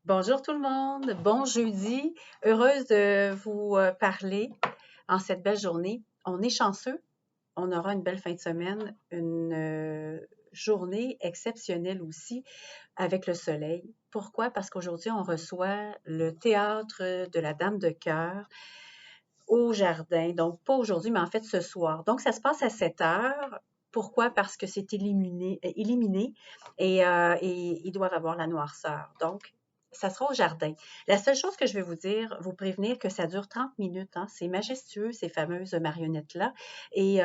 Bonjour tout le monde, bon jeudi. Heureuse de vous parler en cette belle journée. On est chanceux, on aura une belle fin de semaine, une journée exceptionnelle aussi avec le soleil. Pourquoi? Parce qu'aujourd'hui, on reçoit le théâtre de la Dame de Cœur au jardin. Donc, pas aujourd'hui, mais en fait ce soir. Donc, ça se passe à 7 heures. Pourquoi? Parce que c'est éliminé et ils doivent avoir la noirceur. Donc, ça sera au jardin. La seule chose que je vais vous dire, vous prévenir que ça dure 30 minutes. Hein. C'est majestueux, ces fameuses marionnettes-là. Et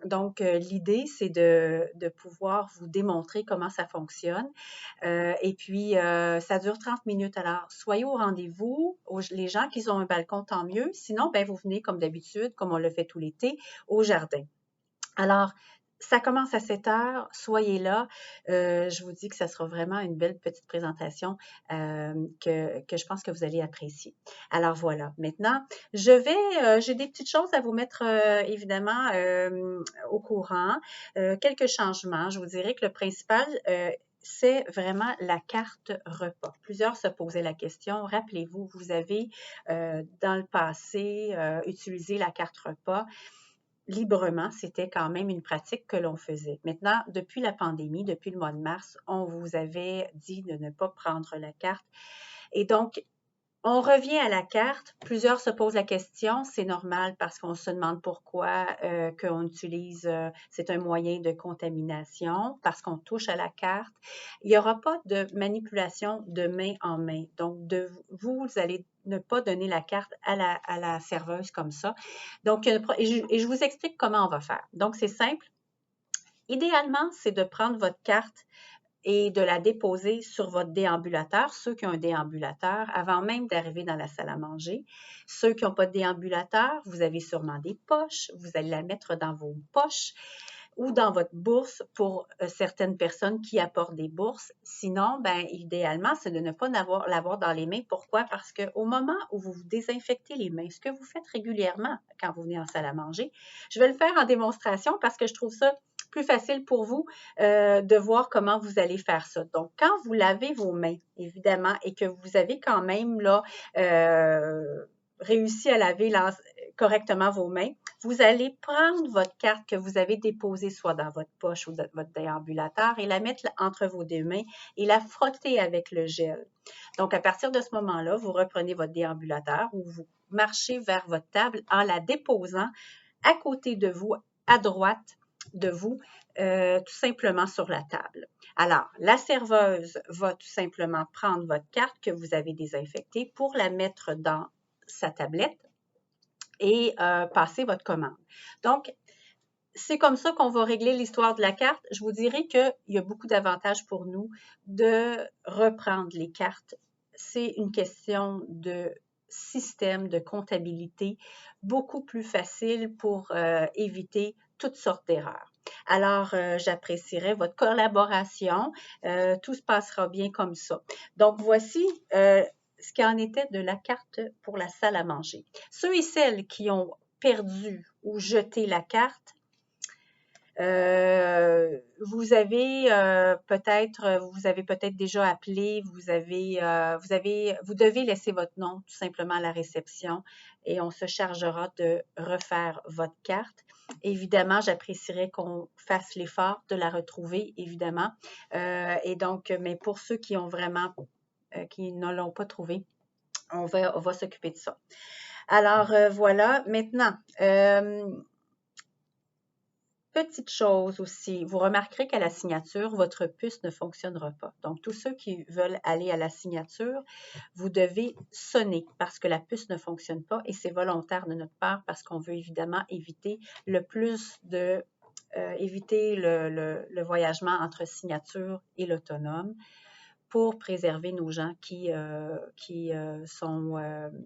donc, l'idée, c'est de pouvoir vous démontrer comment ça fonctionne. Et puis, ça dure 30 minutes. Alors, soyez au rendez-vous. Les gens qui ont un balcon, tant mieux. Sinon, ben, vous venez comme d'habitude, comme on le fait tout l'été, au jardin. Alors, ça commence à 7 heures, soyez là. Je vous dis que ça sera vraiment une belle petite présentation que je pense que vous allez apprécier. Alors voilà, maintenant, j'ai des petites choses à vous mettre évidemment au courant, quelques changements. Je vous dirais que le principal, c'est vraiment la carte repas. Plusieurs se posaient la question. Rappelez-vous, vous avez dans le passé utilisé la carte repas librement, c'était quand même une pratique que l'on faisait. Maintenant, depuis la pandémie, depuis le mois de mars, on vous avait dit de ne pas prendre la carte. Et donc, on revient à la carte. Plusieurs se posent la question. C'est normal parce qu'on se demande pourquoi qu'on utilise, c'est un moyen de contamination, parce qu'on touche à la carte. Il n'y aura pas de manipulation de main en main. Donc, vous allez ne pas donner la carte à la serveuse comme ça. Donc, et je vous explique comment on va faire. Donc, c'est simple. Idéalement, c'est de prendre votre carte et de la déposer sur votre déambulateur, ceux qui ont un déambulateur, avant même d'arriver dans la salle à manger. Ceux qui n'ont pas de déambulateur, vous avez sûrement des poches, vous allez la mettre dans vos poches ou dans votre bourse pour certaines personnes qui apportent des bourses. Sinon, ben, idéalement, c'est de ne pas l'avoir dans les mains. Pourquoi? Parce qu'au moment où vous vous désinfectez les mains, ce que vous faites régulièrement quand vous venez en salle à manger, je vais le faire en démonstration parce que je trouve ça plus facile pour vous de voir comment vous allez faire ça. Donc, quand vous lavez vos mains, évidemment, et que vous avez quand même là réussi à laver correctement vos mains, vous allez prendre votre carte que vous avez déposée soit dans votre poche ou dans votre déambulateur et la mettre entre vos deux mains et la frotter avec le gel. Donc, à partir de ce moment-là, vous reprenez votre déambulateur ou vous marchez vers votre table en la déposant à côté de vous, à droite de vous, tout simplement sur la table. Alors, la serveuse va tout simplement prendre votre carte que vous avez désinfectée pour la mettre dans sa tablette et passer votre commande. Donc, c'est comme ça qu'on va régler l'histoire de la carte. Je vous dirais qu'il y a beaucoup d'avantages pour nous de reprendre les cartes. C'est une question de système, de comptabilité, beaucoup plus facile pour éviter toutes sortes d'erreurs. Alors, j'apprécierais votre collaboration. Tout se passera bien comme ça. Donc, voici ce qu'il en était de la carte pour la salle à manger. Ceux et celles qui ont perdu ou jeté la carte, vous avez peut-être déjà appelé, vous devez laisser votre nom tout simplement à la réception et on se chargera de refaire votre carte. Évidemment, j'apprécierais qu'on fasse l'effort de la retrouver, évidemment. Et donc, mais pour ceux qui ont vraiment, qui ne l'ont pas trouvée, on va s'occuper de ça. Alors, voilà. Maintenant, petite chose aussi, vous remarquerez qu'à la signature, votre puce ne fonctionnera pas. Donc, tous ceux qui veulent aller à la signature, vous devez sonner parce que la puce ne fonctionne pas et c'est volontaire de notre part parce qu'on veut évidemment éviter éviter le voyagement entre signature et l'autonome pour préserver nos gens qui sont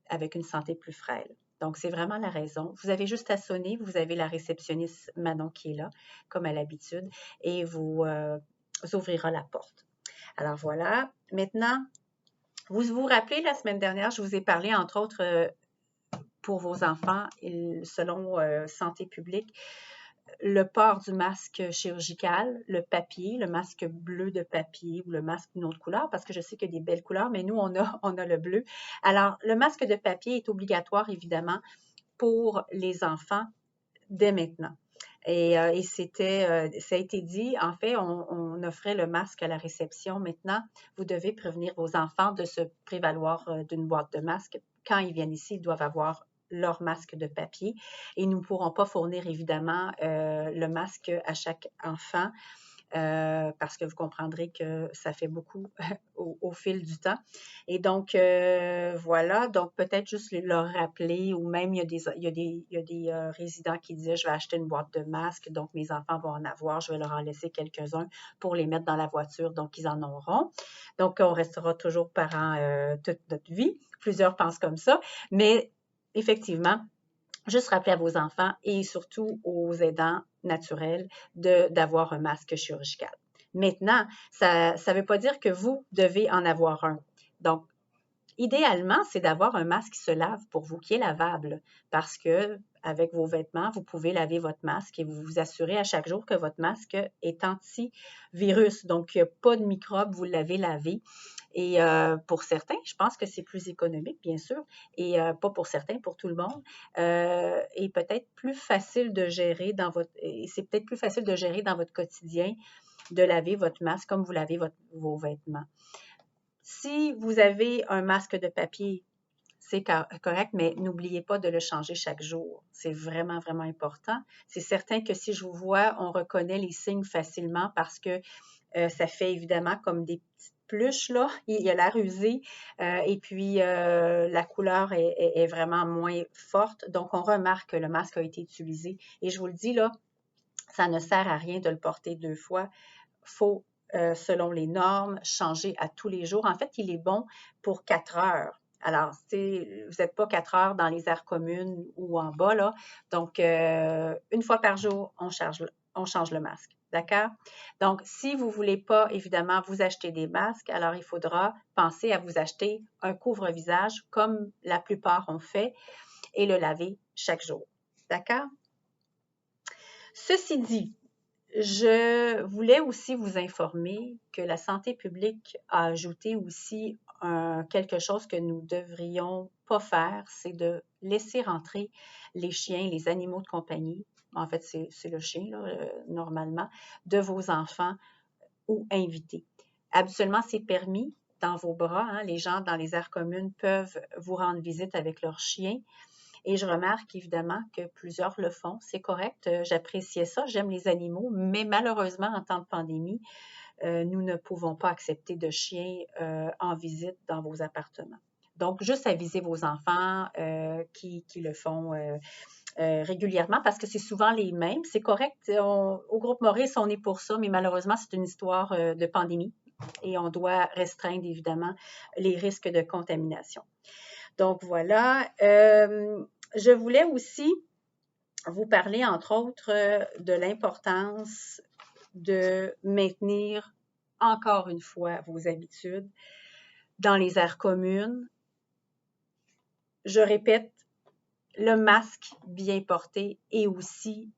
avec une santé plus frêle. Donc, c'est vraiment la raison. Vous avez juste à sonner, vous avez la réceptionniste Manon qui est là, comme à l'habitude, et vous ouvrira la porte. Alors voilà. Maintenant, vous vous rappelez, la semaine dernière, je vous ai parlé, entre autres, pour vos enfants, selon Santé publique, le port du masque chirurgical, le papier, le masque bleu de papier ou le masque d'une autre couleur, parce que je sais qu'il y a des belles couleurs, mais nous, on a le bleu. Alors, le masque de papier est obligatoire, évidemment, pour les enfants dès maintenant. Et ça a été dit, en fait, on offrait le masque à la réception. Maintenant, vous devez prévenir vos enfants de se prévaloir d'une boîte de masques. Quand ils viennent ici, ils doivent avoir leur masque de papier et nous ne pourrons pas fournir évidemment le masque à chaque enfant parce que vous comprendrez que ça fait beaucoup au fil du temps. Et donc, voilà, donc peut-être juste leur rappeler, ou même il y a des résidents qui disaient, je vais acheter une boîte de masques, donc mes enfants vont en avoir, je vais leur en laisser quelques-uns pour les mettre dans la voiture, donc ils en auront. Donc, on restera toujours parents toute notre vie. Plusieurs pensent comme ça, mais effectivement, juste rappeler à vos enfants et surtout aux aidants naturels d'avoir un masque chirurgical. Maintenant, ça ne veut pas dire que vous devez en avoir un. Donc, idéalement, c'est d'avoir un masque qui se lave pour vous, qui est lavable, parce que avec vos vêtements, vous pouvez laver votre masque et vous vous assurez à chaque jour que votre masque est anti-virus. Donc, il n'y a pas de microbes, vous l'avez lavé. Et pour certains, je pense que c'est plus économique, bien sûr, et pas pour certains, pour tout le monde, et peut-être plus facile de gérer c'est peut-être plus facile de gérer dans votre quotidien de laver votre masque comme vous lavez vos vêtements. Si vous avez un masque de papier, c'est correct, mais n'oubliez pas de le changer chaque jour. C'est vraiment, vraiment important. C'est certain que si je vous vois, on reconnaît les signes facilement parce que ça fait évidemment comme des petites pluches, là. Il a l'air usé et puis la couleur est vraiment moins forte. Donc, on remarque que le masque a été utilisé. Et je vous le dis, là, ça ne sert à rien de le porter 2 fois. Il faut, selon les normes, changer à tous les jours. En fait, il est bon pour 4 heures. Alors, vous n'êtes pas 4 heures dans les aires communes ou en bas, là. Donc, une fois par jour, on change le masque. D'accord? Donc, si vous ne voulez pas, évidemment, vous acheter des masques, alors il faudra penser à vous acheter un couvre-visage comme la plupart ont fait et le laver chaque jour. D'accord? Ceci dit, je voulais aussi vous informer que la santé publique a ajouté aussi quelque chose que nous ne devrions pas faire, c'est de laisser rentrer les chiens, les animaux de compagnie, en fait c'est le chien là, normalement, de vos enfants ou invités. Habituellement, c'est permis dans vos bras, hein, les gens dans les aires communes peuvent vous rendre visite avec leur chien. Et je remarque évidemment que plusieurs le font. C'est correct, j'appréciais ça, j'aime les animaux, mais malheureusement, en temps de pandémie, nous ne pouvons pas accepter de chiens en visite dans vos appartements. Donc, juste aviser vos enfants qui le font régulièrement parce que c'est souvent les mêmes. C'est correct, au groupe Maurice, on est pour ça, mais malheureusement, c'est une histoire de pandémie et on doit restreindre évidemment les risques de contamination. Donc, voilà. Je voulais aussi vous parler, entre autres, de l'importance de maintenir encore une fois vos habitudes dans les aires communes. Je répète, le masque bien porté et aussi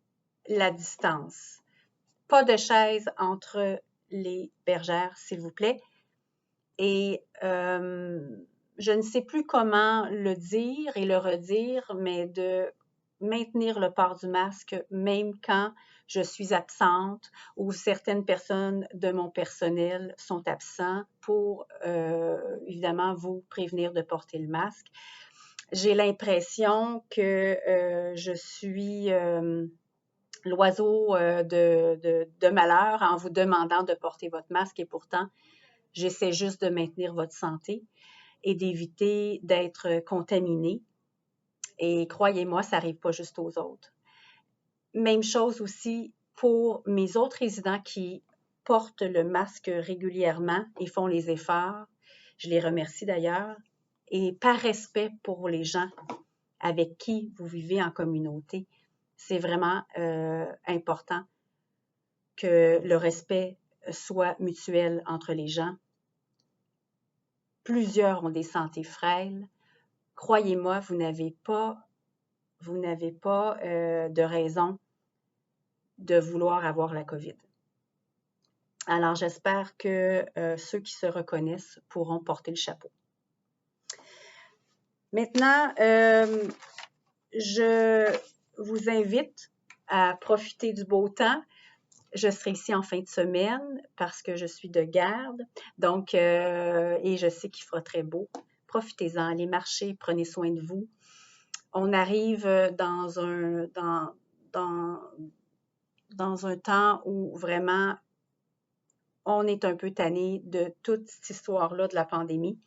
la distance. Pas de chaise entre les bergères, s'il vous plaît. Et je ne sais plus comment le dire et le redire, mais de maintenir le port du masque même quand je suis absente ou certaines personnes de mon personnel sont absents pour évidemment vous prévenir de porter le masque. J'ai l'impression que je suis l'oiseau de malheur en vous demandant de porter votre masque et pourtant, j'essaie juste de maintenir votre santé et d'éviter d'être contaminé. Et croyez-moi, ça n'arrive pas juste aux autres. Même chose aussi pour mes autres résidents qui portent le masque régulièrement et font les efforts. Je les remercie d'ailleurs. Et par respect pour les gens avec qui vous vivez en communauté, c'est vraiment important que le respect soit mutuel entre les gens. Plusieurs ont des santé frêles. Croyez-moi, vous n'avez pas de raison de vouloir avoir la COVID. Alors, j'espère que ceux qui se reconnaissent pourront porter le chapeau. Maintenant, je vous invite à profiter du beau temps. Je serai ici en fin de semaine parce que je suis de garde. Donc, et je sais qu'il fera très beau. Profitez-en, allez marcher, prenez soin de vous. On arrive dans un temps où vraiment on est un peu tanné de toute cette histoire-là de la pandémie,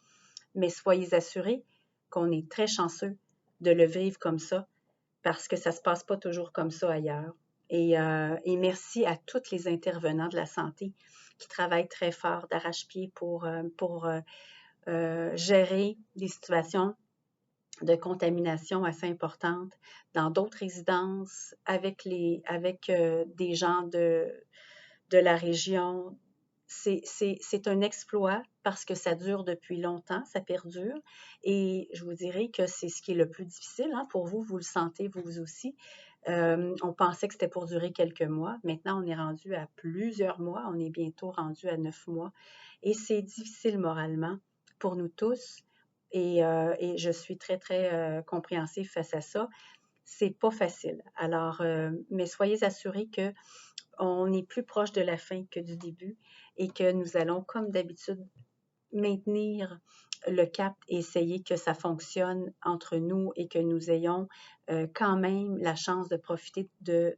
mais soyez assurés qu'on est très chanceux de le vivre comme ça parce que ça ne se passe pas toujours comme ça ailleurs. Et merci à tous les intervenants de la santé qui travaillent très fort d'arrache-pied pour gérer des situations de contamination assez importantes dans d'autres résidences avec des gens de la région. C'est un exploit parce que ça dure depuis longtemps, ça perdure. Et je vous dirais que c'est ce qui est le plus difficile pour vous, vous le sentez vous aussi. On pensait que c'était pour durer quelques mois. Maintenant, on est rendu à plusieurs mois. On est bientôt rendu à 9 mois. Et c'est difficile moralement pour nous tous. Et je suis très, très compréhensive face à ça. C'est pas facile. Alors, mais soyez assurés que on est plus proche de la fin que du début et que nous allons, comme d'habitude, maintenir le cap et essayer que ça fonctionne entre nous et que nous ayons quand même la chance de profiter de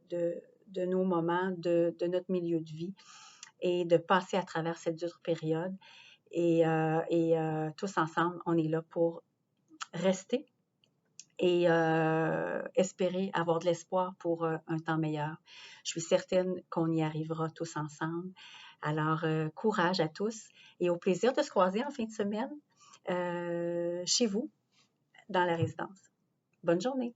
nos moments, de notre milieu de vie et de passer à travers cette dure période. Et tous ensemble, on est là pour rester et espérer avoir de l'espoir pour un temps meilleur. Je suis certaine qu'on y arrivera tous ensemble. Alors, courage à tous et au plaisir de se croiser en fin de semaine chez vous, dans la résidence. Bonne journée!